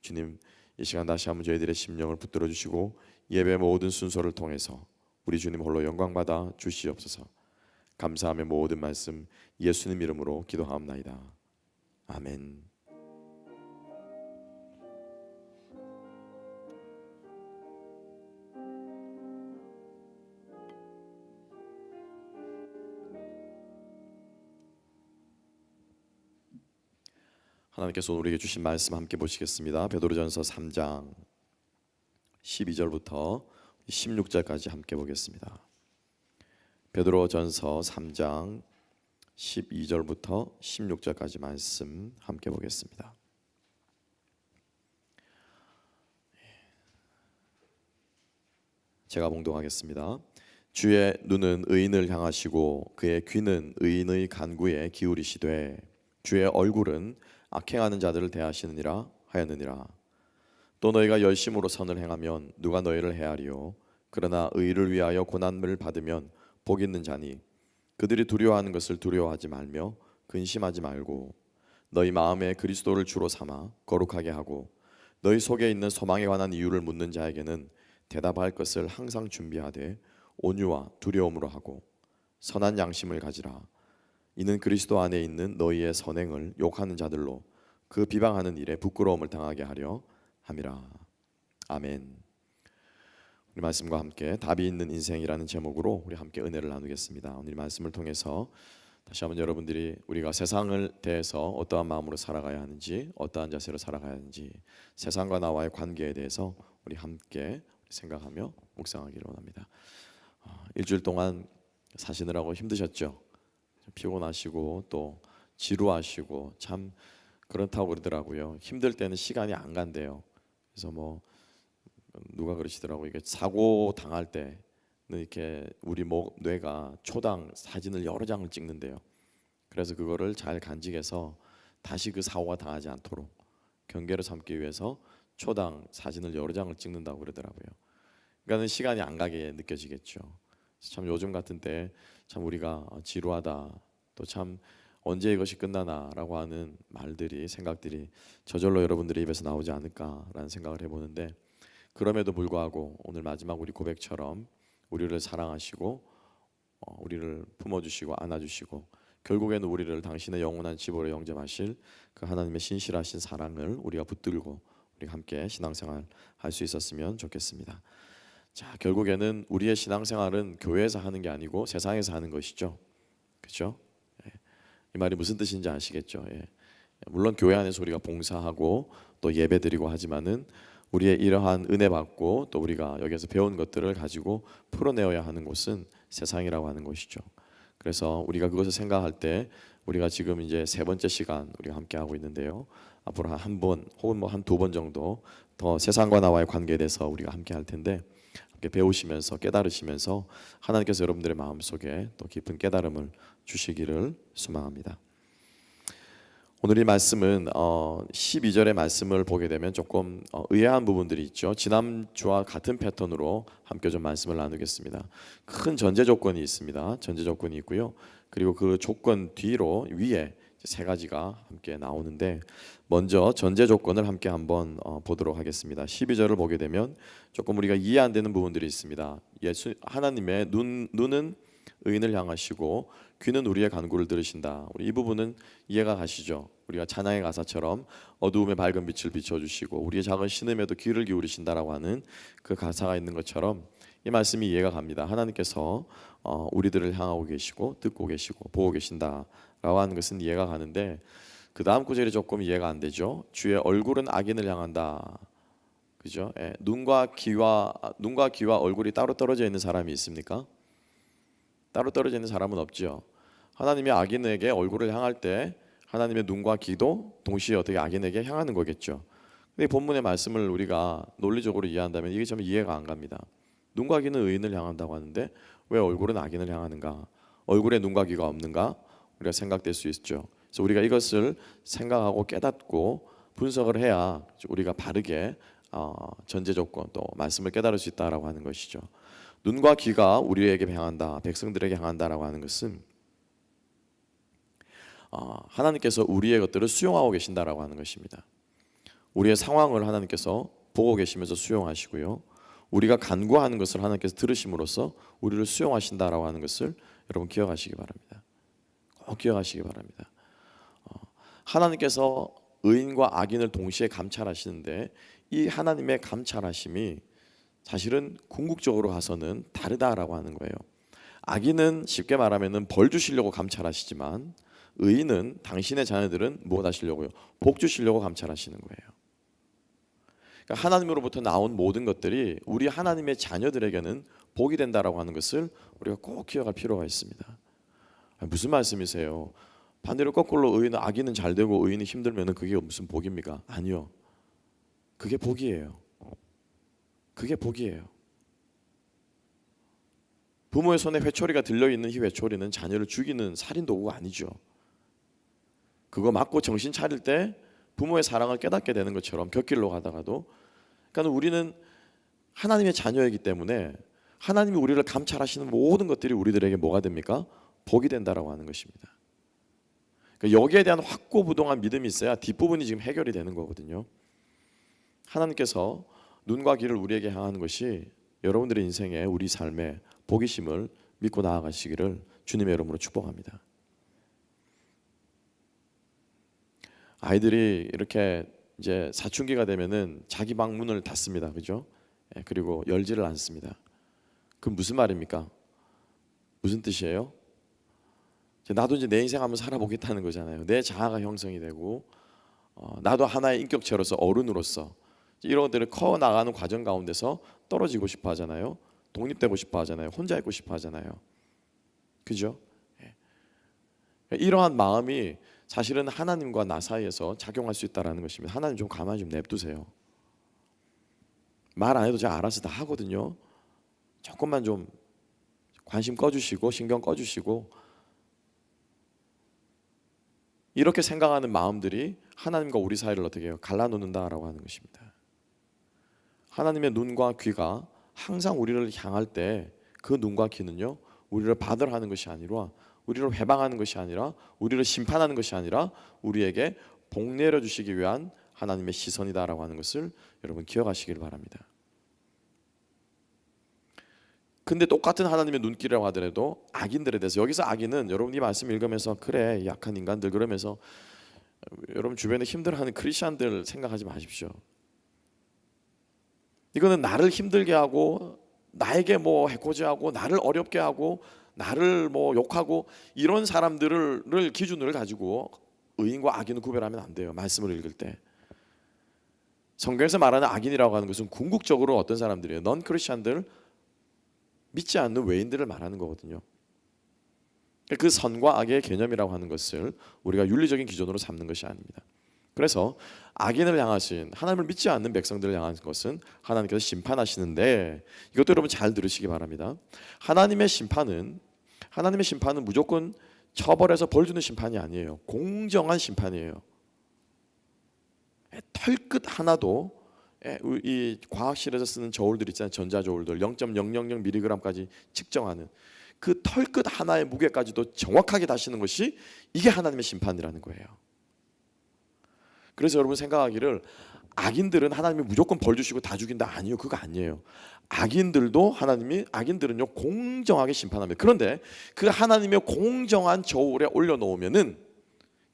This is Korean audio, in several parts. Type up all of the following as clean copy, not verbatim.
주님, 이 시간 다시 한번 저희들의 심령을 붙들어 주시고 예배 모든 순서를 통해서 우리 주님 홀로 영광 받아 주시옵소서. 감사하며 모든 말씀 예수님 이름으로 기도하옵나이다. 아멘. 하나님께서 우리에게 주신 말씀 함께 보시겠습니다. 베드로전서 3장 12절부터 16절까지 함께 보겠습니다. 베드로전서 3장 12절부터 16절까지 말씀 함께 보겠습니다. 제가 봉독하겠습니다. 주의 눈은 의인을 향하시고 그의 귀는 의인의 간구에 기울이시되 주의 얼굴은 악행하는 자들을 대하시느니라 하였느니라. 또 너희가 열심으로 선을 행하면 누가 너희를 해하리요? 그러나 의를 위하여 고난을 받으면 복 있는 자니 그들이 두려워하는 것을 두려워하지 말며 근심하지 말고 너희 마음에 그리스도를 주로 삼아 거룩하게 하고 너희 속에 있는 소망에 관한 이유를 묻는 자에게는 대답할 것을 항상 준비하되 온유와 두려움으로 하고 선한 양심을 가지라. 이는 그리스도 안에 있는 너희의 선행을 욕하는 자들로 그 비방하는 일에 부끄러움을 당하게 하려 함이라. 아멘. 우리 말씀과 함께 답이 있는 인생이라는 제목으로 우리 함께 은혜를 나누겠습니다. 오늘 말씀을 통해서 다시 한번 여러분들이 우리가 세상을 대해서 어떠한 마음으로 살아가야 하는지, 어떠한 자세로 살아가야 하는지, 세상과 나와의 관계에 대해서 우리 함께 생각하며 묵상하기를 원합니다. 일주일 동안 사시느라고 힘드셨죠? 피곤하시고 또 지루하시고 참 그렇다고 그러더라고요. 힘들 때는 시간이 안 간대요. 그래서 뭐 누가 그러시더라고요. 이게 사고 당할 때는 이렇게 우리 뇌가 초당 사진을 여러 장을 찍는데요. 그래서 그거를 잘 간직해서 다시 그 사고가 당하지 않도록 경계를 삼기 위해서 초당 사진을 여러 장을 찍는다고 그러더라고요. 그러니까는 시간이 안 가게 느껴지겠죠. 참 요즘 같은 때 참 우리가 지루하다, 또 참 언제 이것이 끝나나라고 하는 말들이, 생각들이 저절로 여러분들의 입에서 나오지 않을까라는 생각을 해보는데, 그럼에도 불구하고 오늘 마지막 우리 고백처럼 우리를 사랑하시고 우리를 품어주시고 안아주시고 결국에는 우리를 당신의 영원한 집으로 영접하실 그 하나님의 신실하신 사랑을 우리가 붙들고 우리가 함께 신앙생활 할 수 있었으면 좋겠습니다. 자, 결국에는 우리의 신앙생활은 교회에서 하는 게 아니고 세상에서 하는 것이죠. 그렇죠? 이 말이 무슨 뜻인지 아시겠죠? 물론 교회 안에서 우리가 봉사하고 또 예배드리고 하지만은 우리의 이러한 은혜 받고 또 우리가 여기서 배운 것들을 가지고 풀어내어야 하는 곳은 세상이라고 하는 것이죠. 그래서 우리가 그것을 생각할 때 우리가 지금 이제 세 번째 시간 우리가 함께 하고 있는데요. 앞으로 한 번 혹은 뭐 한 두 번 정도 더 세상과 나와의 관계에 대해서 우리가 함께 할 텐데, 함께 배우시면서 깨달으시면서 하나님께서 여러분들의 마음속에 또 깊은 깨달음을 주시기를 소망합니다. 오늘 이 말씀은 12절의 말씀을 보게 되면 조금 의아한 부분들이 있죠. 지난주와 같은 패턴으로 함께 좀 말씀을 나누겠습니다. 큰 전제 조건이 있습니다. 전제 조건이 있고요. 그리고 그 조건 뒤로 위에 세 가지가 함께 나오는데, 먼저 전제 조건을 함께 한번 보도록 하겠습니다. 12절을 보게 되면 조금 우리가 이해 안 되는 부분들이 있습니다. 하나님의 눈은 의인을 향하시고 귀는 우리의 간구를 들으신다. 우리 이 부분은 이해가 가시죠? 우리가 찬양의 가사처럼 어두움에 밝은 빛을 비춰주시고 우리의 작은 신음에도 귀를 기울이신다라고 하는 그 가사가 있는 것처럼 이 말씀이 이해가 갑니다. 하나님께서 우리들을 향하고 계시고 듣고 계시고 보고 계신다라고 하는 것은 이해가 가는데, 그 다음 구절이 조금 이해가 안 되죠. 주의 얼굴은 악인을 향한다. 그죠? 눈과 귀와 얼굴이 따로 떨어져 있는 사람이 있습니까? 따로 떨어져 있는 사람은 없죠. 하나님이 악인에게 얼굴을 향할 때 하나님의 눈과 귀도 동시에 어떻게 악인에게 향하는 거겠죠. 근데 본문의 말씀을 우리가 논리적으로 이해한다면 이게 좀 이해가 안 갑니다. 눈과 귀는 의인을 향한다고 하는데 왜 얼굴은 악인을 향하는가? 얼굴에 눈과 귀가 없는가? 우리가 생각될 수 있죠. 그래서 우리가 이것을 생각하고 깨닫고 분석을 해야 우리가 바르게 전제 조건 또 말씀을 깨달을 수 있다라고 하는 것이죠. 눈과 귀가 우리에게 향한다, 백성들에게 향한다라고 하는 것은 하나님께서 우리의 것들을 수용하고 계신다라고 하는 것입니다. 우리의 상황을 하나님께서 보고 계시면서 수용하시고요. 우리가 간구하는 것을 하나님께서 들으심으로써 우리를 수용하신다라고 하는 것을 여러분 기억하시기 바랍니다. 꼭 기억하시기 바랍니다. 하나님께서 의인과 악인을 동시에 감찰하시는데 이 하나님의 감찰하심이 사실은 궁극적으로 가서는 다르다라고 하는 거예요. 악인은 쉽게 말하면 벌 주시려고 감찰하시지만 의인은 당신의 자녀들은 무엇 하시려고요? 복 주시려고 감찰하시는 거예요. 그러니까 하나님으로부터 나온 모든 것들이 우리 하나님의 자녀들에게는 복이 된다라고 하는 것을 우리가 꼭 기억할 필요가 있습니다. 무슨 말씀이세요? 반대로 거꾸로 의인은 악인은 잘 되고 의인이 힘들면 그게 무슨 복입니까? 아니요. 그게 복이에요. 그게 복이에요. 부모의 손에 회초리가 들려있는 이 회초리는 자녀를 죽이는 살인 도구가 아니죠. 그거 맞고 정신 차릴 때 부모의 사랑을 깨닫게 되는 것처럼 곁길로 가다가도, 그러니까 우리는 하나님의 자녀이기 때문에 하나님이 우리를 감찰하시는 모든 것들이 우리들에게 뭐가 됩니까? 복이 된다라고 하는 것입니다. 그러니까 여기에 대한 확고부동한 믿음이 있어야 뒷부분이 지금 해결이 되는 거거든요. 하나님께서 눈과 귀를 우리에게 향하는 것이 여러분들의 인생에, 우리 삶에 복이심을 믿고 나아가시기를 주님의 이름으로 축복합니다. 아이들이 이렇게 이제 사춘기가 되면은 자기 방 문을 닫습니다. 그죠? 그리고 열지를 않습니다. 그 무슨 말입니까? 무슨 뜻이에요? 나도 이제 내 인생 한번 살아보겠다는 거잖아요. 내 자아가 형성이 되고 나도 하나의 인격체로서, 어른으로서 이런 것들을 커 나가는 과정 가운데서 떨어지고 싶어 하잖아요. 독립되고 싶어 하잖아요. 혼자 있고 싶어 하잖아요. 그죠? 이러한 마음이 사실은 하나님과 나 사이에서 작용할 수 있다는 것입니다. 하나님 좀 가만히 좀 냅두세요. 말 안 해도 제가 알아서 다 하거든요. 조금만 좀 관심 꺼주시고 신경 꺼주시고, 이렇게 생각하는 마음들이 하나님과 우리 사이를 어떻게 해요? 갈라놓는다라고 하는 것입니다. 하나님의 눈과 귀가 항상 우리를 향할 때 그 눈과 귀는요, 우리를 받으라는 것이 아니라, 우리를 회방하는 것이 아니라, 우리를 심판하는 것이 아니라 우리에게 복 내려주시기 위한 하나님의 시선이다라고 하는 것을 여러분 기억하시길 바랍니다. 근데 똑같은 하나님의 눈길이라고 하더라도 악인들에 대해서, 여기서 악인은 여러분 이 말씀 읽으면서 그래 약한 인간들 그러면서 여러분 주변에 힘들어하는 크리스천들 생각하지 마십시오. 이거는 나를 힘들게 하고 나에게 뭐 해코지하고 나를 어렵게 하고 나를 뭐 욕하고 이런 사람들을 기준을 가지고 의인과 악인을 구별하면 안 돼요. 말씀을 읽을 때 성경에서 말하는 악인이라고 하는 것은 궁극적으로 어떤 사람들이에요? 넌 크리스천들, 믿지 않는 외인들을 말하는 거거든요. 그 선과 악의 개념이라고 하는 것을 우리가 윤리적인 기준으로 삼는 것이 아닙니다. 그래서 악인을 향하신, 하나님을 믿지 않는 백성들을 향한 것은 하나님께서 심판하시는데, 이것도 여러분 잘 들으시기 바랍니다. 하나님의 심판은 무조건 처벌해서 벌 주는 심판이 아니에요. 공정한 심판이에요. 털끝 하나도, 이 과학실에서 쓰는 저울들 있잖아요. 전자저울들 0.000mg까지 측정하는 그 털끝 하나의 무게까지도 정확하게 다시는 것이 이게 하나님의 심판이라는 거예요. 그래서 여러분 생각하기를 악인들은 하나님이 무조건 벌 주시고 다 죽인다, 아니요, 그거 아니에요. 악인들은요 공정하게 심판합니다. 그런데 그 하나님의 공정한 저울에 올려놓으면은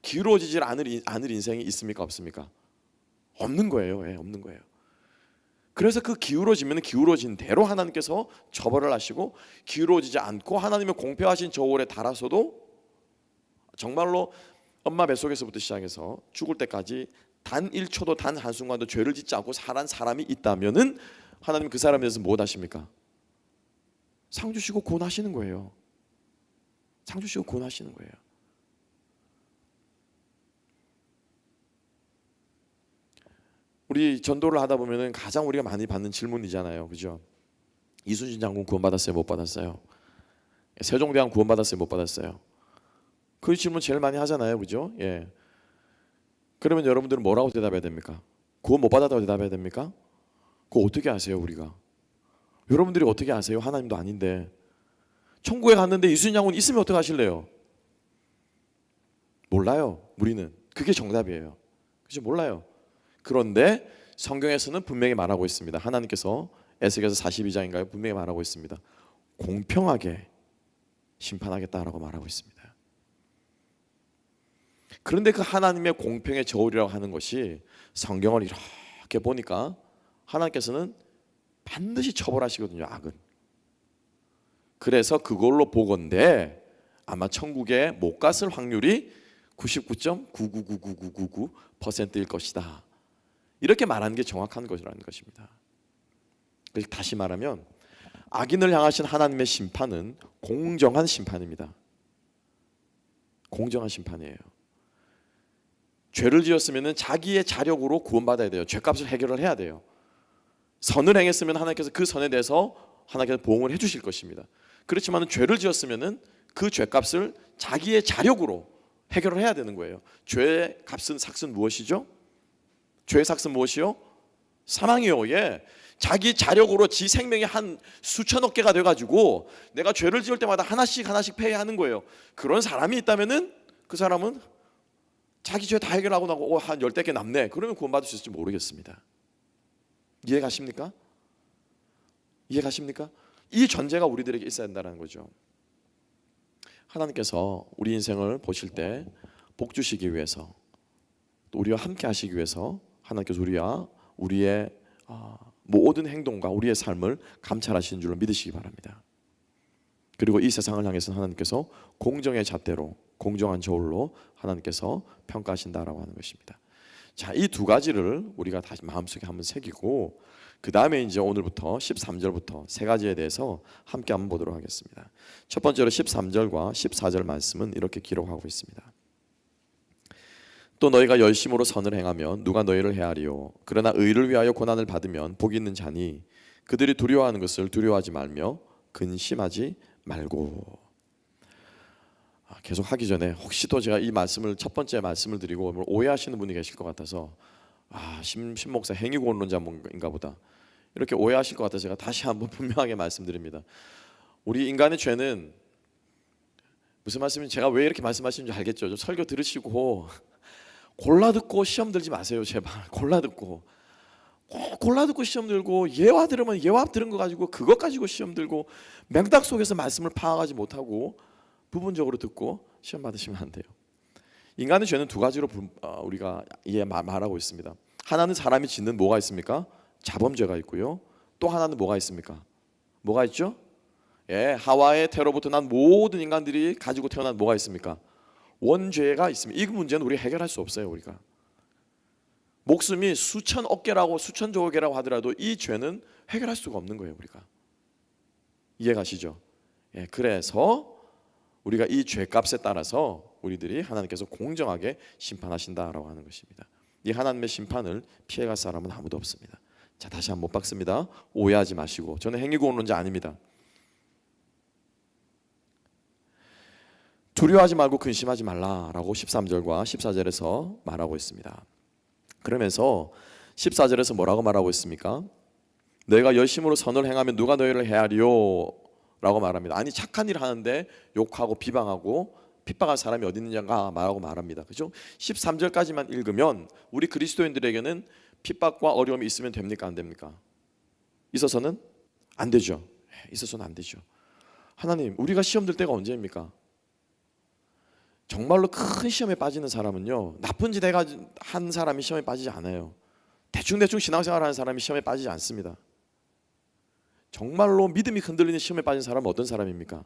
기울어지질 않을 인생이 있습니까? 없습니까? 없는 거예요. 없는 거예요. 그래서 그 기울어지면 기울어진 대로 하나님께서 처벌을 하시고, 기울어지지 않고 하나님의 공평하신 저울에 달아서도 정말로 엄마 뱃속에서부터 시작해서 죽을 때까지 단 1초도 단 한순간도 죄를 짓지 않고 살아난 사람이 있다면은 하나님 그 사람에 대해서 무엇 하십니까? 상 주시고 구원하시는 거예요. 상 주시고 구원하시는 거예요. 우리 전도를 하다 보면은 가장 우리가 많이 받는 질문이잖아요. 그죠? 이순신 장군 구원받았어요? 못 받았어요? 세종대왕 구원받았어요? 못 받았어요? 그 질문 제일 많이 하잖아요. 그죠? 예. 그러면 여러분들은 뭐라고 대답해야 됩니까? 구원 못 받았다고 대답해야 됩니까? 그거 어떻게 아세요, 우리가? 여러분들이 어떻게 아세요? 하나님도 아닌데. 천국에 갔는데 이순신 장군 있으면 어떻게 하실래요? 몰라요. 우리는 그게 정답이에요. 그죠? 몰라요. 그런데 성경에서는 분명히 말하고 있습니다. 하나님께서 에스겔서 42장인가요? 분명히 말하고 있습니다. 공평하게 심판하겠다라고 말하고 있습니다. 그런데 그 하나님의 공평의 저울이라고 하는 것이 성경을 이렇게 보니까 하나님께서는 반드시 처벌하시거든요, 악은. 그래서 그걸로 보건대 아마 천국에 못 갔을 확률이 99.9999999%일 것이다. 이렇게 말하는 게 정확한 것이라는 것입니다. 그래서 다시 말하면 악인을 향하신 하나님의 심판은 공정한 심판입니다. 공정한 심판이에요. 죄를 지었으면 자기의 자력으로 구원받아야 돼요. 죄값을 해결을 해야 돼요. 선을 행했으면 하나님께서 그 선에 대해서 하나님께서 보응을 해주실 것입니다. 그렇지만 죄를 지었으면 그 죄값을 자기의 자력으로 해결을 해야 되는 거예요. 죄의 값은 삭은 무엇이죠? 죄의 삭은 무엇이요? 사망이요. 예. 자기 자력으로 지 생명이 한 수천억 개가 돼가지고 내가 죄를 지을 때마다 하나씩 패해하는 거예요. 그런 사람이 있다면은 그 사람은 자기 죄 다 해결하고 나고 한 10개 남네. 그러면 구원받을 수 있을지 모르겠습니다. 이해가십니까? 이해가십니까? 이 전제가 우리들에게 있어야 된다는 거죠. 하나님께서 우리 인생을 보실 때 복 주시기 위해서 또 우리와 함께 하시기 위해서 하나님께서 우리와 우리의 모든 행동과 우리의 삶을 감찰하시는 줄로 믿으시기 바랍니다. 그리고 이 세상을 향해서 하나님께서 공정의 잣대로 공정한 저울로 하나님께서 평가하신다라고 하는 것입니다. 자, 이 두 가지를 우리가 다시 마음속에 한번 새기고 그 다음에 이제 오늘부터 13절부터 세 가지에 대해서 함께 한번 보도록 하겠습니다. 첫 번째로 13절과 14절 말씀은 이렇게 기록하고 있습니다. 또 너희가 열심으로 선을 행하면 누가 너희를 해하리요. 그러나 의를 위하여 고난을 받으면 복이 있는 자니 그들이 두려워하는 것을 두려워하지 말며 근심하지 말고. 계속 하기 전에 혹시 또 제가 이 말씀을 첫 번째 말씀을 드리고 오해하시는 분이 계실 것 같아서 신 목사 행위고론자인가 보다 이렇게 오해하실 것 같아서 제가 다시 한번 분명하게 말씀드립니다. 우리 인간의 죄는 무슨 말씀인지 제가 왜 이렇게 말씀하시는지 알겠죠? 좀 설교 들으시고 골라 듣고 시험 들지 마세요. 제발 골라 듣고 시험 들고 예화 들으면 예화 들은 거 가지고 그것 가지고 시험 들고 맹닥 속에서 말씀을 파악하지 못하고 부분적으로 듣고 시험 받으시면 안 돼요. 인간의 죄는 두 가지로 우리가 말하고 있습니다. 하나는 사람이 짓는 뭐가 있습니까? 자범죄가 있고요. 또 하나는 뭐가 있습니까? 뭐가 있죠? 예, 하와의 태로부터 난 모든 인간들이 가지고 태어난 뭐가 있습니까? 원죄가 있습니다. 이 문제는 우리 해결할 수 없어요. 우리가 목숨이 수천억 개라고 수천조 개라고 하더라도 이 죄는 해결할 수가 없는 거예요. 우리가 이해가시죠? 예, 그래서 우리가 이 죄값에 따라서 우리들이 하나님께서 공정하게 심판하신다라고 하는 것입니다. 이 하나님의 심판을 피해갈 사람은 아무도 없습니다. 자, 다시 한번 못 박습니다. 오해하지 마시고 저는 행위고론자 아닙니다. 두려워하지 말고 근심하지 말라라고 13절과 14절에서 말하고 있습니다. 그러면서 14절에서 뭐라고 말하고 있습니까? 너희가 열심으로 선을 행하면 누가 너희를 해하리요? 라고 말합니다. 아니 착한 일 하는데 욕하고 비방하고 핍박할 사람이 어디 있느냐가 말하고 말합니다. 그죠? 13절까지만 읽으면 우리 그리스도인들에게는 핍박과 어려움이 있으면 됩니까? 안 됩니까? 있어서는 안 되죠. 있어서는 안 되죠. 하나님, 우리가 시험 들 때가 언제입니까? 정말로 큰 시험에 빠지는 사람은요, 나쁜 짓 한 사람이 시험에 빠지지 않아요. 대충 신앙생활하는 사람이 시험에 빠지지 않습니다. 정말로 믿음이 흔들리는 시험에 빠진 사람은 어떤 사람입니까?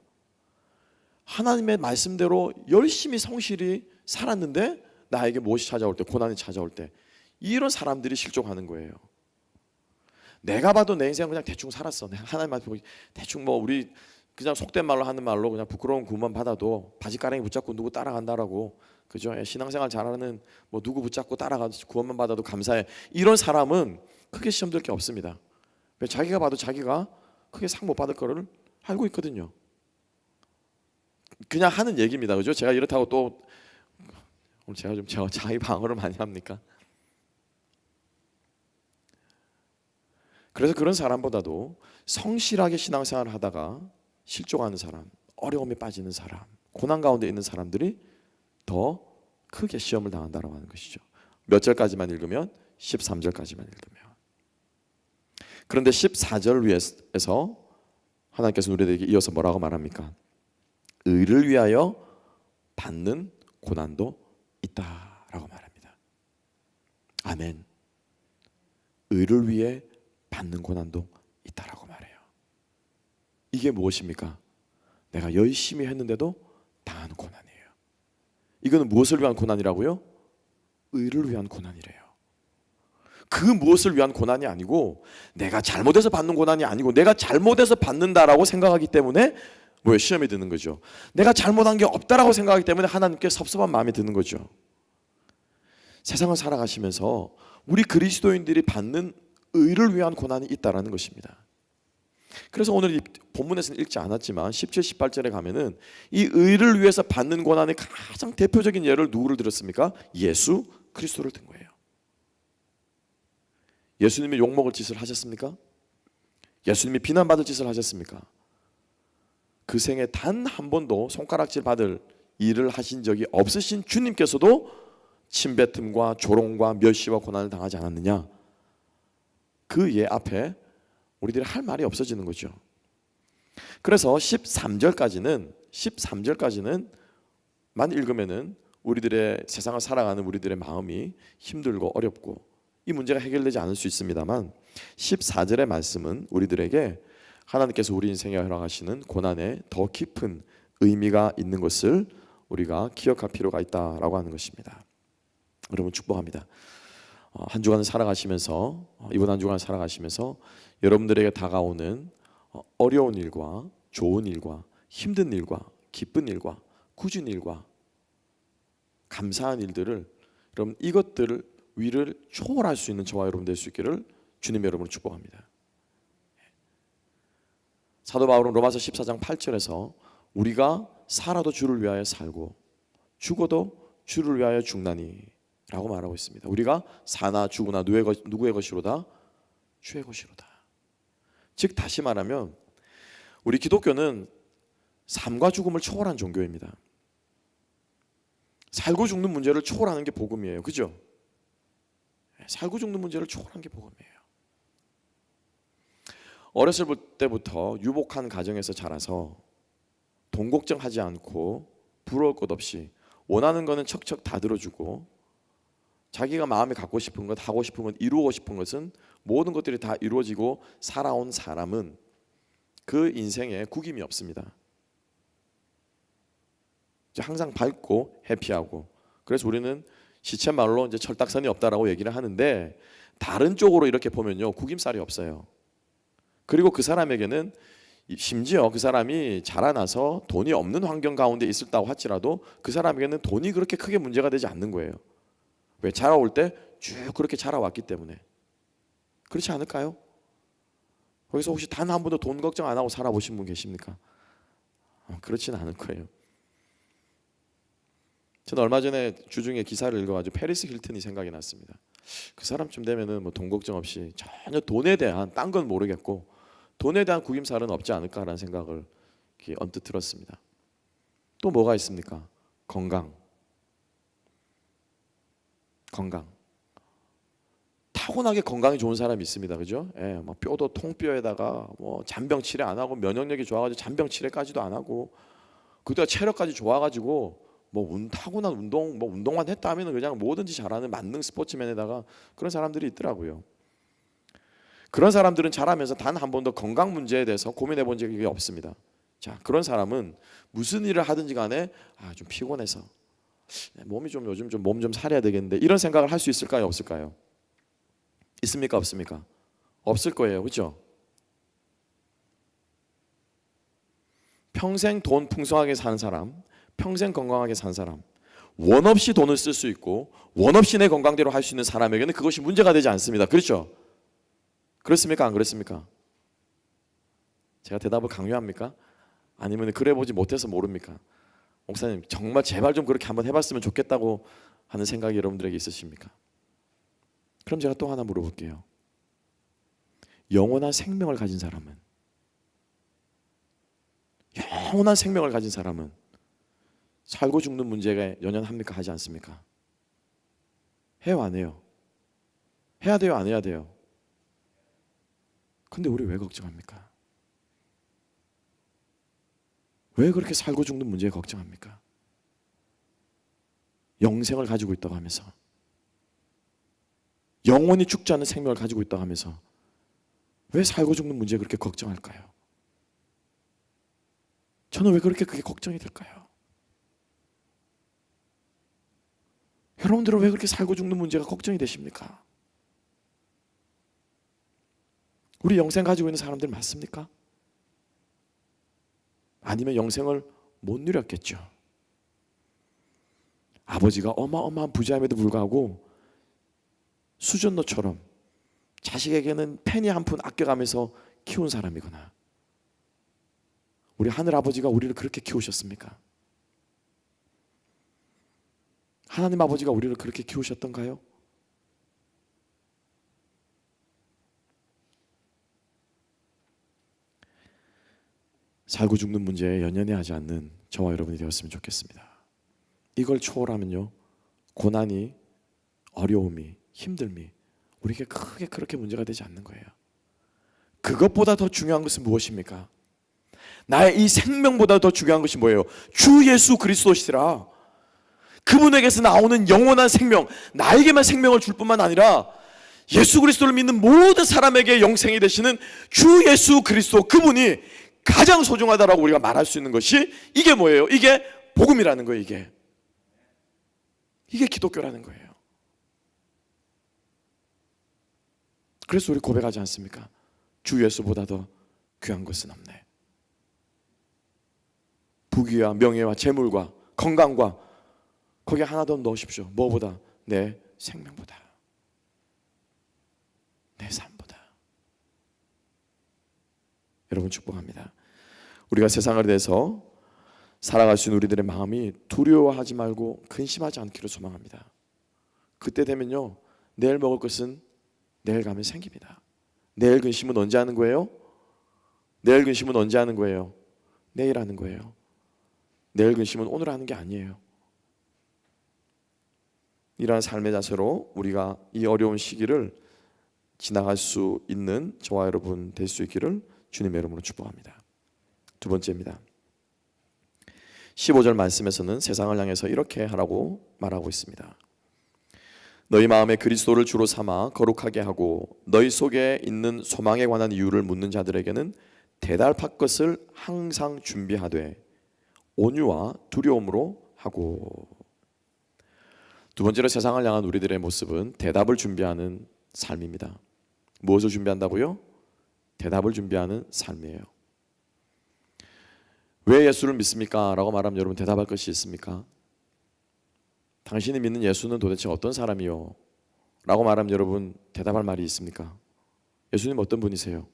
하나님의 말씀대로 열심히 성실히 살았는데 나에게 무엇이 찾아올 때, 고난이 찾아올 때, 이런 사람들이 실족하는 거예요. 내가 봐도 내 인생은 그냥 대충 살았어. 내가 하나님 말씀 대충 우리 그냥 속된 말로 하는 말로 그냥 부끄러운 구만 받아도 바지가랑이 붙잡고 누구 따라간다라고, 그죠? 신앙생활 잘하는 누구 붙잡고 따라가서 구원만 받아도 감사해. 이런 사람은 크게 시험 들 게 없습니다. 자기가 봐도 자기가 크게 상 못 받을 거를 알고 있거든요. 그냥 하는 얘기입니다. 그죠? 제가 이렇다고 또 오늘 제가 좀 자기 방어를 많이 합니까? 그래서 그런 사람보다도 성실하게 신앙생활을 하다가 실족하는 사람, 어려움에 빠지는 사람, 고난 가운데 있는 사람들이 더 크게 시험을 당한다고 하는 것이죠. 몇 절까지만 읽으면 13절까지만 읽으면. 그런데 14절 위에서 하나님께서 우리에게 이어서 뭐라고 말합니까? 의를 위하여 받는 고난도 있다라고 말합니다. 아멘. 의를 위해 받는 고난도 있다라고 말해요. 이게 무엇입니까? 내가 열심히 했는데도 당하는 고난이에요. 이거는 무엇을 위한 고난이라고요? 의를 위한 고난이래요. 그 무엇을 위한 고난이 아니고 내가 잘못해서 받는 고난이 아니고 내가 잘못해서 받는다라고 생각하기 때문에 뭐예요? 시험이 드는 거죠. 내가 잘못한 게 없다라고 생각하기 때문에 하나님께 섭섭한 마음이 드는 거죠. 세상을 살아가시면서 우리 그리스도인들이 받는 의를 위한 고난이 있다라는 것입니다. 그래서 오늘 이 본문에서는 읽지 않았지만 17, 18절에 가면은 이 의를 위해서 받는 고난의 가장 대표적인 예를 누구를 들었습니까? 예수 그리스도를 든 거예요. 예수님이 욕먹을 짓을 하셨습니까? 예수님이 비난받을 짓을 하셨습니까? 그 생에 단 한 번도 손가락질 받을 일을 하신 적이 없으신 주님께서도 침뱉음과 조롱과 멸시와 고난을 당하지 않았느냐? 그 예 앞에 우리들이 할 말이 없어지는 거죠. 그래서 13절까지는 만 읽으면은 우리들의 세상을 살아가는 우리들의 마음이 힘들고 어렵고 이 문제가 해결되지 않을 수 있습니다만 14절의 말씀은 우리들에게 하나님께서 우리 인생에 허락하시는 고난에 더 깊은 의미가 있는 것을 우리가 기억할 필요가 있다라고 하는 것입니다. 여러분 축복합니다. 한 주간을 살아가시면서 이번 한 주간을 살아가시면서 여러분들에게 다가오는 어려운 일과 좋은 일과 힘든 일과 기쁜 일과 굳은 일과 감사한 일들을 여러분 이것들을 위를 초월할 수 있는 저와 여러분 될 수 있기를 주님 여러분을 축복합니다. 사도 바울은 로마서 14장 8절에서 우리가 살아도 주를 위하여 살고 죽어도 주를 위하여 죽나니 라고 말하고 있습니다. 우리가 사나 죽으나 누구의 것이로다? 주의 것이로다. 즉 다시 말하면 우리 기독교는 삶과 죽음을 초월한 종교입니다. 살고 죽는 문제를 초월하는 게 복음이에요. 그죠? 살고 죽는 문제를 초월한 게 복음이에요. 어렸을 때부터 유복한 가정에서 자라서 돈 걱정하지 않고 부러울 것 없이 원하는 거는 척척 다 들어주고 자기가 마음에 갖고 싶은 것, 하고 싶은 것, 이루고 싶은 것은 모든 것들이 다 이루어지고 살아온 사람은 그 인생에 구김이 없습니다. 항상 밝고 해피하고 그래서 우리는 시쳇말로 이제 철딱선이 없다라고 얘기를 하는데 다른 쪽으로 이렇게 보면요 구김살이 없어요. 그리고 그 사람에게는 심지어 그 사람이 자라나서 돈이 없는 환경 가운데 있었다고 할지라도 그 사람에게는 돈이 그렇게 크게 문제가 되지 않는 거예요. 왜? 자라올 때 쭉 그렇게 자라왔기 때문에. 그렇지 않을까요? 거기서 혹시 단 한 번도 돈 걱정 안 하고 살아보신 분 계십니까? 그렇지는 않을 거예요. 저는 얼마 전에 주중에 기사를 읽어가지고 페리스 힐튼이 생각이 났습니다. 그 사람쯤 되면은 뭐 돈 걱정 없이 전혀 돈에 대한 딴 건 모르겠고 돈에 대한 구김살은 없지 않을까라는 생각을 언뜻 들었습니다. 또 뭐가 있습니까? 건강. 타고나게 건강이 좋은 사람이 있습니다. 그죠? 예, 막 뼈도 통뼈에다가 뭐 잔병 치레 안 하고 면역력이 좋아가지고 잔병 치레까지도 안 하고 그때가 체력까지 좋아가지고 뭐 타고난 운동만 했다 하면 그냥 뭐든지 잘하는 만능 스포츠맨에다가 그런 사람들이 있더라고요. 그런 사람들은 자라면서 단 한 번도 건강 문제에 대해서 고민해 본 적이 없습니다. 자, 그런 사람은 무슨 일을 하든지 간에 좀 피곤해서 몸이 좀 요즘 좀 몸 좀 살려야 되겠는데 이런 생각을 할 수 있을까요? 없을까요? 있습니까? 없습니까? 없을 거예요. 그렇죠? 평생 돈 풍성하게 사는 사람, 평생 건강하게 산 사람, 원 없이 돈을 쓸 수 있고 원 없이 내 건강대로 할 수 있는 사람에게는 그것이 문제가 되지 않습니다. 그렇죠? 그렇습니까? 안 그렇습니까? 제가 대답을 강요합니까? 아니면 그래 보지 못해서 모릅니까? 목사님 정말 제발 좀 그렇게 한번 해봤으면 좋겠다고 하는 생각이 여러분들에게 있으십니까? 그럼 제가 또 하나 물어볼게요. 영원한 생명을 가진 사람은 살고 죽는 문제에 연연합니까? 하지 않습니까? 해요 안 해요? 해야 돼요, 안 해야 돼요? 근데 우리 왜 걱정합니까? 왜 그렇게 살고 죽는 문제에 걱정합니까? 영생을 가지고 있다고 하면서, 영원히 죽지 않는 생명을 가지고 있다고 하면서 왜 살고 죽는 문제에 그렇게 걱정할까요? 저는 왜 그렇게 그게 걱정이 될까요? 여러분들은 왜 그렇게 살고 죽는 문제가 걱정이 되십니까? 우리 영생 가지고 있는 사람들 맞습니까? 아니면 영생을 못 누렸겠죠. 아버지가 어마어마한 부자임에도 불구하고 수전노처럼 자식에게는 페니 한 푼 아껴가면서 키운 사람이거나, 우리 하늘 아버지가 우리를 그렇게 키우셨습니까? 하나님 아버지가 우리를 그렇게 키우셨던가요? 살고 죽는 문제에 연연해하지 않는 저와 여러분이 되었으면 좋겠습니다. 이걸 초월하면요, 고난이, 어려움이, 힘듦이 우리에게 크게 그렇게 문제가 되지 않는 거예요. 그것보다 더 중요한 것은 무엇입니까? 나의 이 생명보다 더 중요한 것이 뭐예요? 주 예수 그리스도시라. 그분에게서 나오는 영원한 생명, 나에게만 생명을 줄 뿐만 아니라 예수 그리스도를 믿는 모든 사람에게 영생이 되시는 주 예수 그리스도, 그분이 가장 소중하다라고 우리가 말할 수 있는 것이, 이게 뭐예요? 이게 복음이라는 거예요. 이게 기독교라는 거예요. 그래서 우리 고백하지 않습니까? 주 예수보다 더 귀한 것은 없네. 부귀와 명예와 재물과 건강과 거기에 하나 더 넣으십시오. 뭐보다? 내 생명보다, 내 삶보다. 여러분 축복합니다. 우리가 세상을 대해서 살아갈 수 있는 우리들의 마음이 두려워하지 말고 근심하지 않기를 소망합니다. 그때 되면요, 내일 먹을 것은 내일 가면 생깁니다. 내일 근심은 언제 하는 거예요? 내일 근심은 언제 하는 거예요? 내일 하는 거예요. 내일 근심은 오늘 하는 게 아니에요. 이러한 삶의 자세로 우리가 이 어려운 시기를 지나갈 수 있는 저와 여러분 될 수 있기를 주님의 이름으로 축복합니다. 두 번째입니다. 15절 말씀에서는 세상을 향해서 이렇게 하라고 말하고 있습니다. 너희 마음에 그리스도를 주로 삼아 거룩하게 하고 너희 속에 있는 소망에 관한 이유를 묻는 자들에게는 대답할 것을 항상 준비하되 온유와 두려움으로 하고. 두 번째로 세상을 향한 우리들의 모습은 대답을 준비하는 삶입니다. 무엇을 준비한다고요? 대답을 준비하는 삶이에요. 왜 예수를 믿습니까? 라고 말하면 여러분 대답할 것이 있습니까? 당신이 믿는 예수는 도대체 어떤 사람이요? 라고 말하면 여러분 대답할 말이 있습니까? 예수님 어떤 분이세요?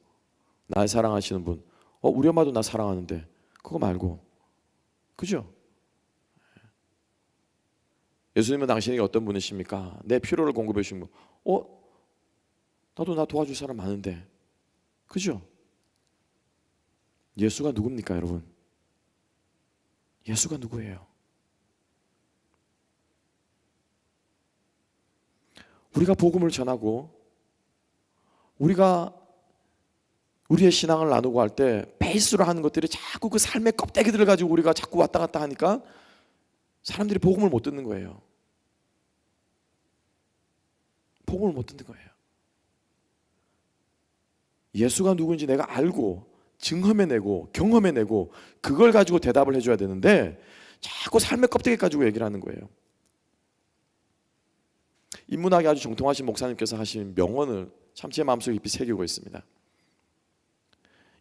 날 사랑하시는 분. 우리 엄마도 나 사랑하는데. 그거 말고. 그죠? 예수님은 당신에게 어떤 분이십니까? 내 필요를 공급해 주신 분. 나도 나 도와줄 사람 많은데. 그죠? 예수가 누굽니까, 여러분? 예수가 누구예요? 우리가 복음을 전하고 우리가 우리의 신앙을 나누고 할 때 베이스로 하는 것들이 자꾸 그 삶의 껍데기들을 가지고 우리가 자꾸 왔다 갔다 하니까 사람들이 복음을 못 듣는 거예요. 복음을 못 듣는 거예요. 예수가 누구인지 내가 알고 증험해내고 경험해내고 그걸 가지고 대답을 해줘야 되는데 자꾸 삶의 껍데기 가지고 얘기를 하는 거예요. 인문학이 아주 정통하신 목사님께서 하신 명언을 참 제 마음속에 깊이 새기고 있습니다.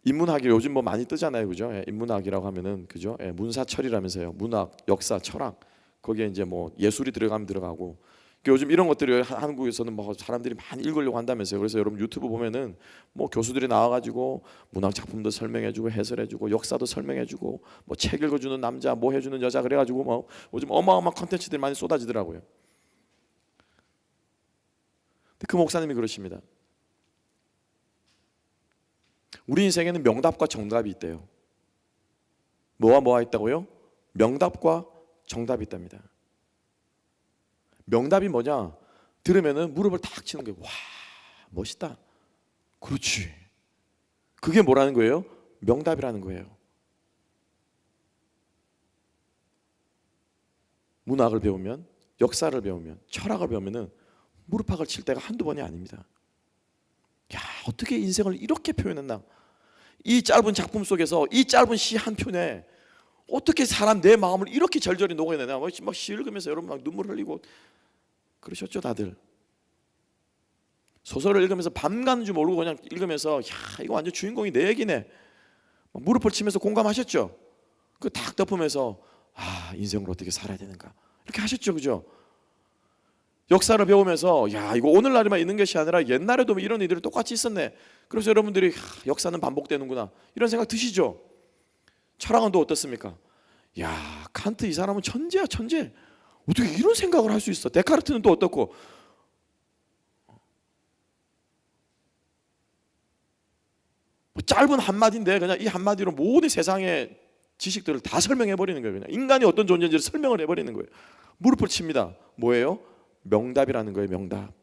인문학이 요즘 뭐 많이 뜨잖아요, 그죠? 인문학이라고 하면은 그죠? 문사철이라면서요. 문학, 역사, 철학 거기에 이제 뭐 예술이 들어가면 들어가고. 요즘 이런 것들을 한국에서는 뭐 사람들이 많이 읽으려고 한다면서요. 그래서 여러분 유튜브 보면은 뭐 교수들이 나와가지고 문학 작품도 설명해주고 해설해주고 역사도 설명해주고 뭐 책 읽어주는 남자, 뭐 해주는 여자 그래가지고 뭐 요즘 어마어마한 컨텐츠들이 많이 쏟아지더라고요. 근데 그 목사님이 그러십니다. 우리 인생에는 명답과 정답이 있대요. 뭐가 있다고요? 명답과 정답이 있답니다. 명답이 뭐냐? 들으면은 무릎을 탁 치는 거예요. 와, 멋있다. 그렇지. 그게 뭐라는 거예요? 명답이라는 거예요. 문학을 배우면, 역사를 배우면, 철학을 배우면은 무릎팍을 칠 때가 한두 번이 아닙니다. 야, 어떻게 인생을 이렇게 표현했나? 이 짧은 작품 속에서 이 짧은 시 한 편에 어떻게 사람 내 마음을 이렇게 절절히 녹여내나? 막 시 읽으면서 여러분 막 눈물 흘리고 그러셨죠, 다들. 소설을 읽으면서 밤 가는 줄 모르고 그냥 읽으면서 야, 이거 완전 주인공이 내 얘기네. 무릎을 치면서 공감하셨죠? 그 딱 덮으면서 아, 인생을 어떻게 살아야 되는가? 이렇게 하셨죠, 그죠? 역사를 배우면서 야, 이거 오늘날에만 있는 것이 아니라 옛날에도 이런 일들이 똑같이 있었네. 그래서 여러분들이 역사는 반복되는구나 이런 생각 드시죠? 철학은 또 어떻습니까? 야, 칸트 이 사람은 천재야, 천재. 어떻게 이런 생각을 할 수 있어? 데카르트는 또 어떻고? 뭐 짧은 한마디인데 그냥 이 한마디로 모든 세상의 지식들을 다 설명해 버리는 거예요. 그냥 인간이 어떤 존재인지를 설명을 해버리는 거예요. 무릎을 칩니다. 뭐예요? 명답이라는 거예요. 명답.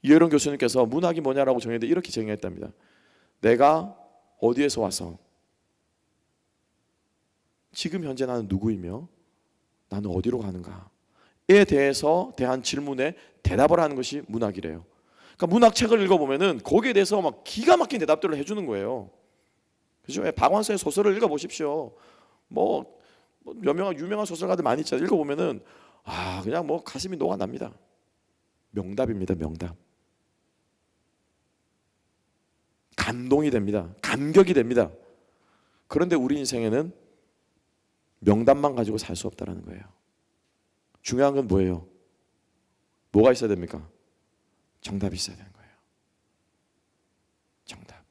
이혜론 교수님께서 문학이 뭐냐라고 정했는데 이렇게 정의했답니다. 내가 어디에서 와서 지금 현재 나는 누구이며 나는 어디로 가는가에 대해서 대한 질문에 대답을 하는 것이 문학이래요. 그러니까 문학책을 읽어보면은 거기에 대해서 막 기가 막힌 대답들을 해주는 거예요. 그죠? 박완서의 소설을 읽어보십시오. 뭐 유명한 소설가들 많이 있잖아요. 읽어보면은 아, 그냥 뭐 가슴이 녹아납니다. 명답입니다. 명답. 감동이 됩니다. 감격이 됩니다. 그런데 우리 인생에는 명답만 가지고 살 수 없다는 거예요. 중요한 건 뭐예요? 뭐가 있어야 됩니까? 정답이 있어야 되는 거예요. 정답.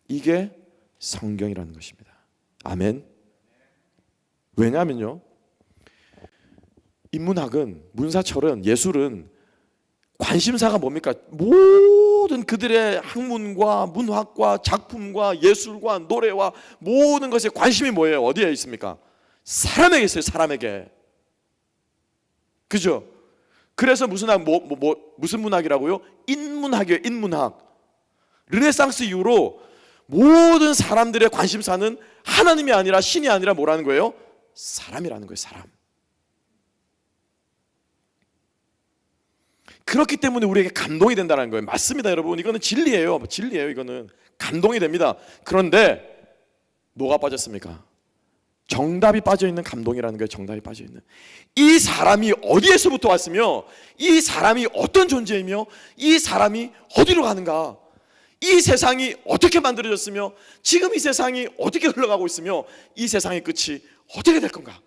이게 성경이라는 것입니다. 아멘. 왜냐하면요, 인문학은, 문사철은, 예술은 관심사가 뭡니까? 모든 그들의 학문과 문학과 작품과 예술과 노래와 모든 것에 관심이 뭐예요? 어디에 있습니까? 사람에게 있어요. 사람에게. 그죠? 그래서 무슨 문학이라고요? 인문학이에요. 인문학. 르네상스 이후로 모든 사람들의 관심사는 하나님이 아니라 신이 아니라 뭐라는 거예요? 사람이라는 거예요. 사람. 그렇기 때문에 우리에게 감동이 된다는 거예요. 맞습니다, 여러분. 이거는 진리예요. 진리예요. 이거는 감동이 됩니다. 그런데 뭐가 빠졌습니까? 정답이 빠져있는 감동이라는 거예요. 정답이 빠져있는. 이 사람이 어디에서부터 왔으며 이 사람이 어떤 존재이며 이 사람이 어디로 가는가, 이 세상이 어떻게 만들어졌으며 지금 이 세상이 어떻게 흘러가고 있으며 이 세상의 끝이 어떻게 될 건가,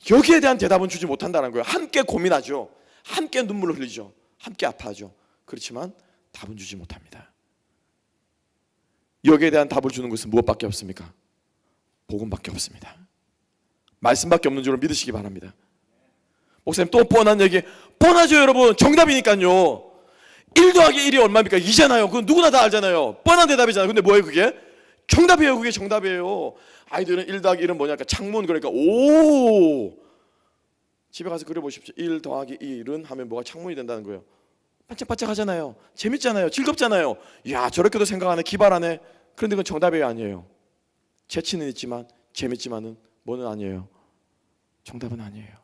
여기에 대한 대답은 주지 못한다는 거예요. 함께 고민하죠. 함께 눈물을 흘리죠. 함께 아파하죠. 그렇지만 답은 주지 못합니다. 여기에 대한 답을 주는 것은 무엇밖에 없습니까? 복음밖에 없습니다. 말씀밖에 없는 줄로 믿으시기 바랍니다. 목사님 또 뻔한 얘기. 뻔하죠, 여러분. 정답이니까요. 1 더하기 1이 얼마입니까? 2잖아요. 그건 누구나 다 알잖아요. 뻔한 대답이잖아요. 근데 뭐예요 그게? 정답이에요. 그게 정답이에요. 아이들은 1 더하기 1은 뭐냐? 창문. 그러니까 오, 집에 가서 그려보십시오. 1 더하기 1은 하면 뭐가 창문이 된다는 거예요. 반짝반짝 하잖아요. 재밌잖아요. 즐겁잖아요. 이야, 저렇게도 생각하네. 기발하네. 그런데 그건 정답이 아니에요. 재치는 있지만 재밌지만은 뭐는 아니에요. 정답은 아니에요.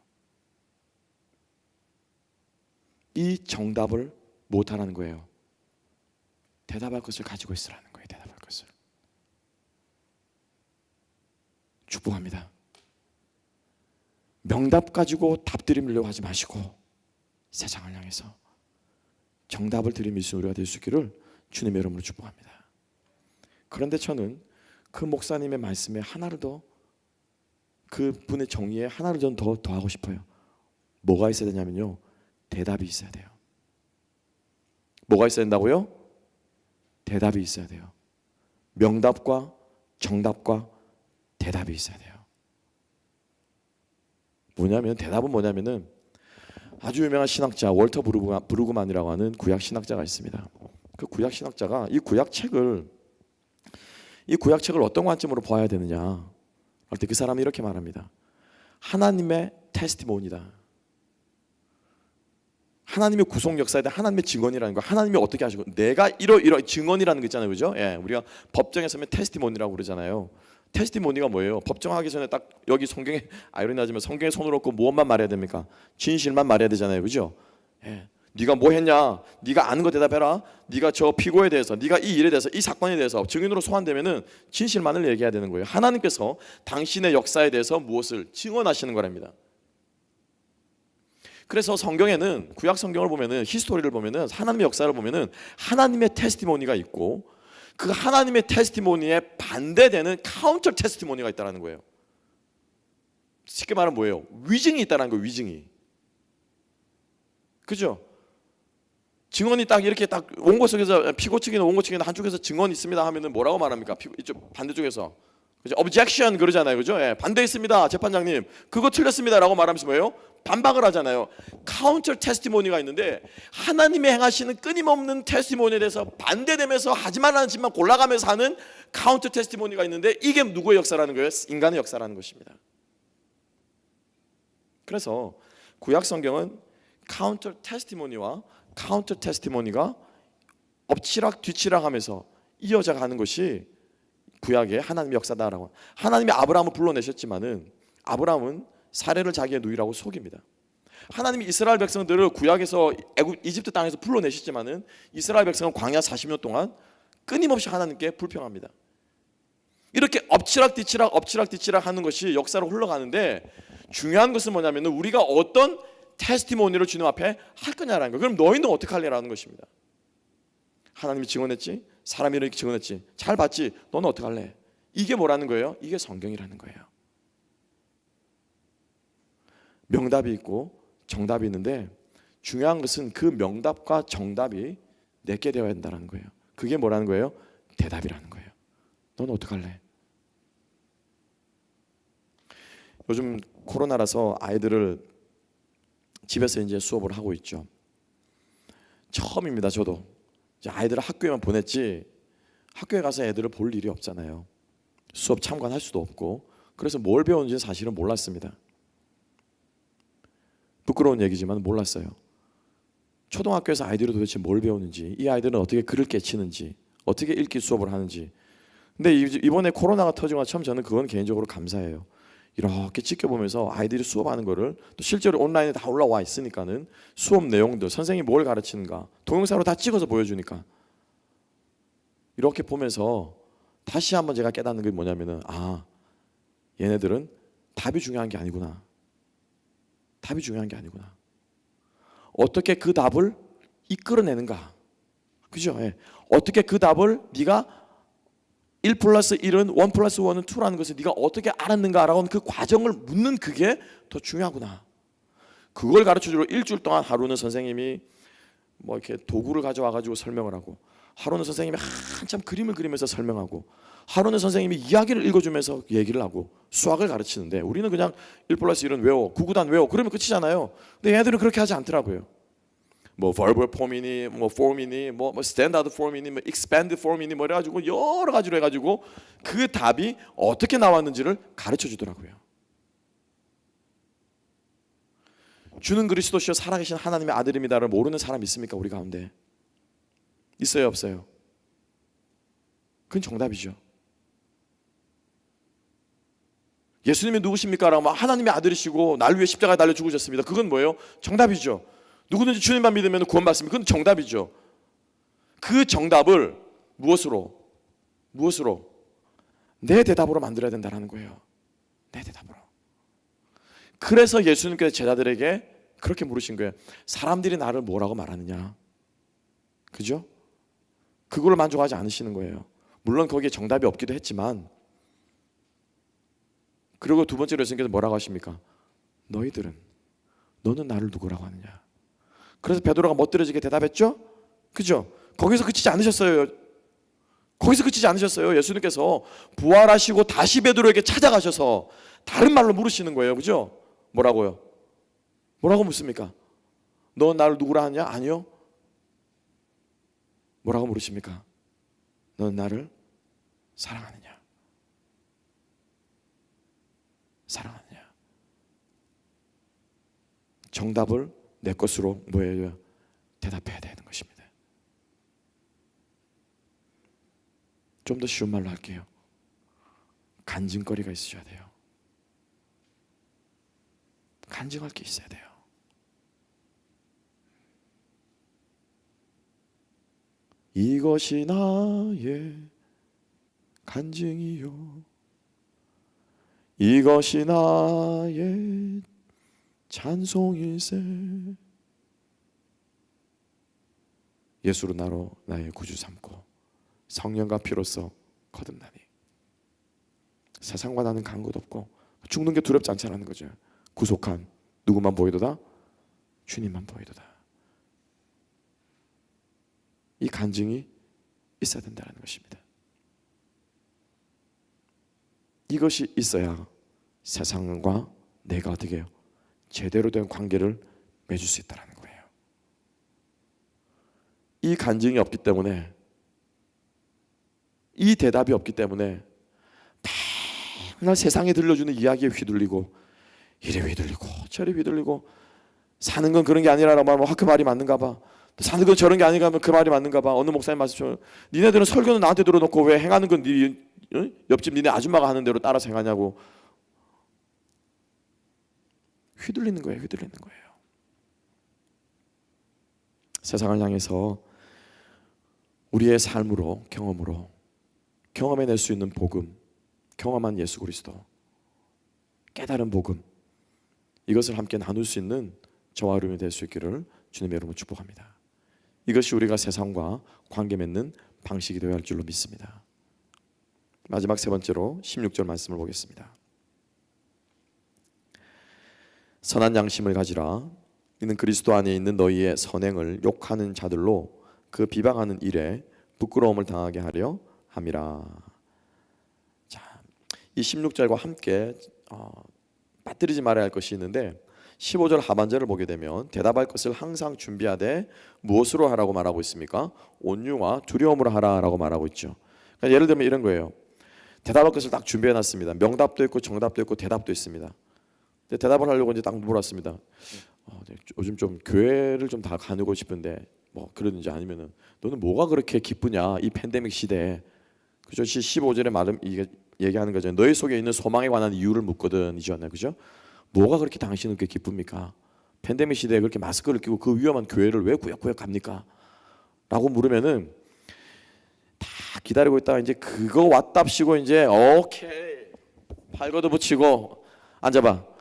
이 정답을 못하라는 거예요. 대답할 것을 가지고 있으라는 거예요. 대답할 것을. 축복합니다. 명답 가지고 답 드리려고 하지 마시고 세상을 향해서 정답을 드리는 우리가 될 수 있기를 주님의 이름으로 축복합니다. 그런데 저는 그 목사님의 말씀에 하나를 더, 그 분의 정의에 하나를 좀 더 더하고 싶어요. 뭐가 있어야 되냐면요, 대답이 있어야 돼요. 뭐가 있어야 된다고요? 대답이 있어야 돼요. 명답과 정답과 대답이 있어야 돼요. 뭐냐면, 대답은 뭐냐면은 아주 유명한 신학자 월터 브루그만이라고 하는 구약 신학자가 있습니다. 그 구약 신학자가 이 구약책을 어떤 관점으로 봐야 되느냐 할 때 그 사람이 이렇게 말합니다. 하나님의 테스티모니다. 하나님의 구속 역사에 대한 하나님의 증언이라는 거. 하나님이 어떻게 하시고 내가 이러 증언이라는 거 있잖아요, 그죠? 예, 우리가 법정에 서면 테스티모니라고 그러잖아요. 테스티모니가 뭐예요? 법정하기 전에 딱 여기 성경에 아이러니하지만 성경에 손을 얹고 무엇만 말해야 됩니까? 진실만 말해야 되잖아요, 그죠? 예. 네가 뭐 했냐? 네가 아는 거 대답해라. 네가 저 피고에 대해서, 네가 이 일에 대해서, 이 사건에 대해서 증인으로 소환되면은 진실만을 얘기해야 되는 거예요. 하나님께서 당신의 역사에 대해서 무엇을 증언하시는 거랍니다. 그래서 성경에는 구약 성경을 보면은 히스토리를 보면은 하나님의 역사를 보면은 하나님의 테스티모니가 있고 그 하나님의 테스티모니에 반대되는 카운터 테스티모니가 있다는 거예요. 쉽게 말하면 뭐예요? 위증이 있다는 거예요. 위증이. 그죠? 증언이 딱 이렇게 딱 원고 측에서 피고 측이나 원고 측이나 한쪽에서 증언이 있습니다 하면은 뭐라고 말합니까? 이쪽 반대쪽에서 그죠? objection 그러잖아요, 그죠? 예, 반대했습니다, 재판장님. 그거 틀렸습니다라고 말하면서 뭐예요? 반박을 하잖아요. 카운터 테스티모니가 있는데 하나님의 행하시는 끊임없는 테스티모니에 대해서 반대되면서 하지만 않지만 골라가면서 하는 카운터 테스티모니가 있는데 이게 누구의 역사라는 거예요? 인간의 역사라는 것입니다. 그래서 구약 성경은 카운터 테스티모니와 카운터 테스티모니가 엎치락 뒤치락 하면서 이어져 가는 것이 구약의 하나님의 역사다라고. 하나님이 아브라함을 불러내셨지만은 아브라함은 사례를 자기의 누이라고 속입니다. 하나님이 이스라엘 백성들을 구약에서 이집트 땅에서 불러내셨지만은 이스라엘 백성은 광야 40년 동안 끊임없이 하나님께 불평합니다. 이렇게 엎치락 뒤치락 하는 것이 역사로 흘러가는데 중요한 것은 뭐냐면은 우리가 어떤 테스티모니를 주님 앞에 할 거냐라는 거예요. 그럼 너희는 어떻게 할래라는 것입니다. 하나님이 증언했지, 사람이 이렇게 증언했지, 잘 봤지, 너는 어떻게 할래? 이게 뭐라는 거예요? 이게 성경이라는 거예요. 명답이 있고 정답이 있는데 중요한 것은 그 명답과 정답이 내게 되어야 한다는 거예요. 그게 뭐라는 거예요? 대답이라는 거예요. 너는 어떻게 할래? 요즘 코로나라서 아이들을 집에서 이제 수업을 하고 있죠. 처음입니다. 저도 이제 아이들을 학교에만 보냈지 학교에 가서 애들을 볼 일이 없잖아요. 수업 참관할 수도 없고 그래서 뭘 배우는지는 사실은 몰랐습니다. 부끄러운 얘기지만 몰랐어요. 초등학교에서 아이들이 도대체 뭘 배우는지, 이 아이들은 어떻게 글을 깨치는지, 어떻게 읽기 수업을 하는지. 근데 이번에 코로나가 터지고 참 저는 그건 개인적으로 감사해요. 이렇게 지켜보면서 아이들이 수업하는 거를 또 실제로 온라인에 다 올라와 있으니까는 수업 내용들, 선생님이 뭘 가르치는가 동영상으로 다 찍어서 보여주니까 이렇게 보면서 다시 한번 제가 깨닫는 게 뭐냐면은 얘네들은 답이 중요한 게 아니구나. 답이 중요한 게 아니구나. 어떻게 그 답을 이끌어내는가. 그죠? 예. 어떻게 그 답을 네가 1 플러스 1은 1 플러스 1은 2라는 것을 네가 어떻게 알았는가라고 하는 그 과정을 묻는 그게 더 중요하구나. 그걸 가르쳐주러 일주일 동안 하루는 선생님이 뭐 이렇게 도구를 가져와 가지고 설명을 하고, 하루는 선생님이 한참 그림을 그리면서 설명하고, 하루는 선생님이 이야기를 읽어주면서 얘기를 하고 수학을 가르치는데 우리는 그냥 1 플러스 1은 외워, 구구단 외워 그러면 끝이잖아요. 근데 얘네들은 그렇게 하지 않더라고요. 뭐 verbal form이니 뭐 form이니 뭐 standard form이니 뭐 expand form이니 뭐 이래가지고 여러 가지로 해가지고 그 답이 어떻게 나왔는지를 가르쳐 주더라고요. 주는 그리스도시여 살아계신 하나님의 아들입니다를 모르는 사람 있습니까? 우리 가운데 있어요, 없어요? 그건 정답이죠. 예수님이 누구십니까? 라고 하나님의 아들이시고 날 위해 십자가에 달려 죽으셨습니다. 그건 뭐예요? 정답이죠. 누구든지 주님만 믿으면 구원받습니다. 그건 정답이죠. 그 정답을 무엇으로? 내 대답으로 만들어야 된다는 거예요. 내 대답으로. 그래서 예수님께서 제자들에게 그렇게 물으신 거예요. 사람들이 나를 뭐라고 말하느냐? 그죠? 그걸로 만족하지 않으시는 거예요. 물론 거기에 정답이 없기도 했지만, 그리고 두 번째로 예수님께서 뭐라고 하십니까? 너는 나를 누구라고 하느냐? 그래서 베드로가 멋들어지게 대답했죠? 그죠? 거기서 그치지 않으셨어요. 예수님께서 부활하시고 다시 베드로에게 찾아가셔서 다른 말로 물으시는 거예요. 그죠? 뭐라고요? 뭐라고 묻습니까? 너 나를 누구라 하냐? 아니요. 뭐라고 물으십니까? 넌 나를 사랑하느냐? 사랑하느냐? 정답을 내 것으로 뭐예요? 대답해야 되는 것입니다. 좀 더 쉬운 말로 할게요. 간증거리가 있어야 돼요. 간증할 게 있어야 돼요. 이것이 나의 간증이요, 이것이 나의 찬송일세. 예수로 나로 나의 구주 삼고 성령과 피로써 거듭나니 세상과 나는 간 것 없고 죽는 게 두렵지 않다는 거죠. 구속한 누구만 보이도다? 주님만 보이도다. 이 간증이 있어야 된다는 것입니다. 이것이 있어야 세상과 내가 어떻게 해요? 제대로 된 관계를 맺을 수 있다는 거예요. 이 간증이 없기 때문에, 이 대답이 없기 때문에 맨날 세상에 들려주는 이야기에 휘둘리고, 이래 휘둘리고 저래 휘둘리고, 사는 건 그런 게 아니라라고 하면 그 말이 맞는가 봐, 사는 건 저런 게 아닌가 하면 그 말이 맞는가 봐. 어느 목사님 말씀처럼 니네들은 설교는 나한테 들어놓고 왜 행하는 건 옆집 니네 아줌마가 하는 대로 따라서 행하냐고. 휘둘리는 거예요. 휘둘리는 거예요. 세상을 향해서 우리의 삶으로, 경험으로 경험해낼 수 있는 복음, 경험한 예수 그리스도, 깨달은 복음, 이것을 함께 나눌 수 있는 저와 여러분이 될 수 있기를 주님의 이름으로 축복합니다. 이것이 우리가 세상과 관계 맺는 방식이 되어야 할 줄로 믿습니다. 마지막 세 번째로 16절 말씀을 보겠습니다. 선한 양심을 가지라. 이는 그리스도 안에 있는 너희의 선행을 욕하는 자들로 그 비방하는 일에 부끄러움을 당하게 하려 함이라. 자, 이 16절과 함께 빠뜨리지 말아야 할 것이 있는데, 15절 하반절을 보게 되면 대답할 것을 항상 준비하되 무엇으로 하라고 말하고 있습니까? 온유와 두려움으로 하라라고 말하고 있죠. 그러니까 예를 들면 이런 거예요. 대답할 것을 딱 준비해 놨습니다. 명답도 있고 정답도 있고 대답도 있습니다. 근데 대답을 하려고 이제 딱 물었습니다. 요즘 좀 교회를 좀 다 가누고 싶은데 뭐 그러든지, 아니면은 너는 뭐가 그렇게 기쁘냐 이 팬데믹 시대에. 그죠? 15절의 말은 이게 얘기하는 거죠. 너희 속에 있는 소망에 관한 이유를 묻거든, 이잖아요. 그죠? 뭐가 그렇게 당신은 그렇게 기쁩니까? 팬데믹 시대에 그렇게 마스크를 끼고 그 위험한 교회를 왜 구역구역 갑니까? 라고 물으면은 다 기다리고 있다가 이제 그거 왔답시고 이제 오케이 팔 걷어붙이고 앉아봐.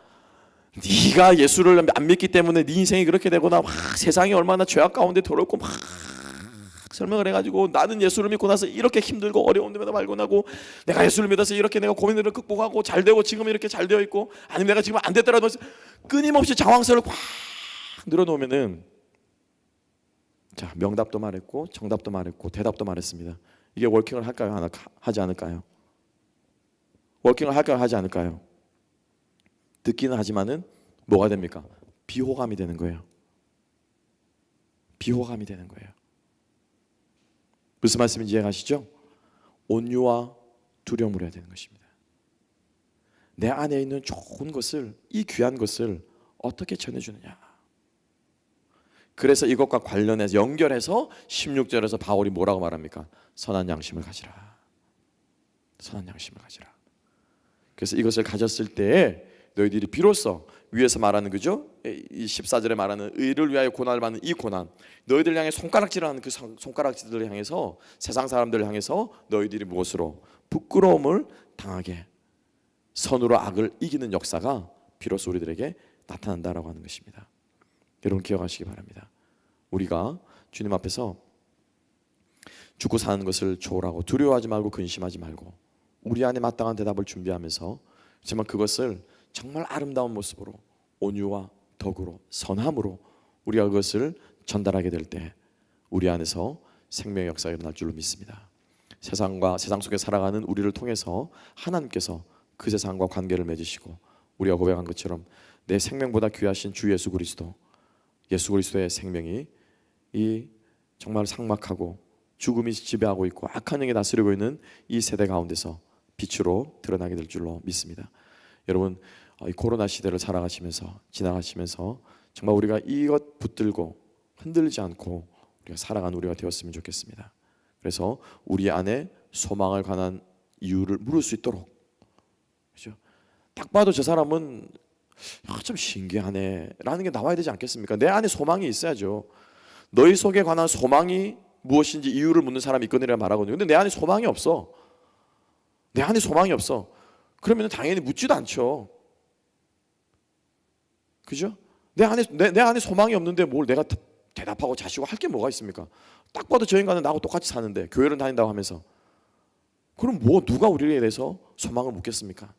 네가 예수를 안 믿기 때문에 네 인생이 그렇게 되거나 막 세상이 얼마나 죄악 가운데 더럽고 막 설명을 해가지고 나는 예수를 믿고 나서 이렇게 힘들고 어려운 데마다 발견하고, 내가 예수를 믿어서 이렇게 내가 고민들을 극복하고 잘 되고 지금 이렇게 잘 되어 있고, 아니면 내가 지금 안 됐더라도 끊임없이 장황서를 꽉 늘어놓으면은, 자, 명답도 말했고 정답도 말했고 대답도 말했습니다. 이게 워킹을 할까요? 하지 않을까요? 워킹을 할까요? 하지 않을까요? 듣기는 하지만은 뭐가 됩니까? 비호감이 되는 거예요. 비호감이 되는 거예요. 무슨 말씀인지 이해가시죠? 온유와 두려움으로 해야 되는 것입니다. 내 안에 있는 좋은 것을, 이 귀한 것을 어떻게 전해주느냐. 그래서 이것과 관련해서 연결해서 16절에서 바울이 뭐라고 말합니까? 선한 양심을 가지라. 선한 양심을 가지라. 그래서 이것을 가졌을 때에 너희들이 비로소 위에서 말하는, 그죠? 이 14절에 말하는 의를 위하여 고난을 받는 이 고난, 너희들 향해 손가락질하는 그 손가락질들을 향해서, 세상 사람들을 향해서 너희들이 무엇으로? 부끄러움을 당하게, 선으로 악을 이기는 역사가 비로소 우리들에게 나타난다라고 하는 것입니다. 여러분 기억하시기 바랍니다. 우리가 주님 앞에서 죽고 사는 것을 초월하고 두려워하지 말고 근심하지 말고 우리 안에 마땅한 대답을 준비하면서, 정말 그것을 정말 아름다운 모습으로 온유와 덕으로 선함으로 우리가 그것을 전달하게 될 때 우리 안에서 생명의 역사가 일어날 줄로 믿습니다. 세상과 세상 속에 살아가는 우리를 통해서 하나님께서 그 세상과 관계를 맺으시고, 우리가 고백한 것처럼 내 생명보다 귀하신 주 예수 그리스도, 예수 그리스도의 생명이 이 정말 삭막하고 죽음이 지배하고 있고 악한 영이 다스리고 있는 이 세대 가운데서 빛으로 드러나게 될 줄로 믿습니다. 여러분, 이 코로나 시대를 살아가시면서 지나가시면서 정말 우리가 이것 붙들고 흔들리지 않고 우리가 살아가는 우리가 되었으면 좋겠습니다. 그래서 우리 안에 소망을 관한 이유를 물을 수 있도록, 그렇죠? 딱 봐도 저 사람은 좀 신기하네 라는 게 나와야 되지 않겠습니까? 내 안에 소망이 있어야죠. 너희 속에 관한 소망이 무엇인지 이유를 묻는 사람이 있거니라 말하거든요. 근데 내 안에 소망이 없어. 내 안에 소망이 없어. 그러면 당연히 묻지도 않죠. 그죠? 내 안에 소망이 없는데 뭘 내가 대답하고 자시고 할 게 뭐가 있습니까? 딱 봐도 저 인간은 나하고 똑같이 사는데 교회를 다닌다고 하면서, 그럼 뭐 누가 우리에 대해서 소망을 묻겠습니까?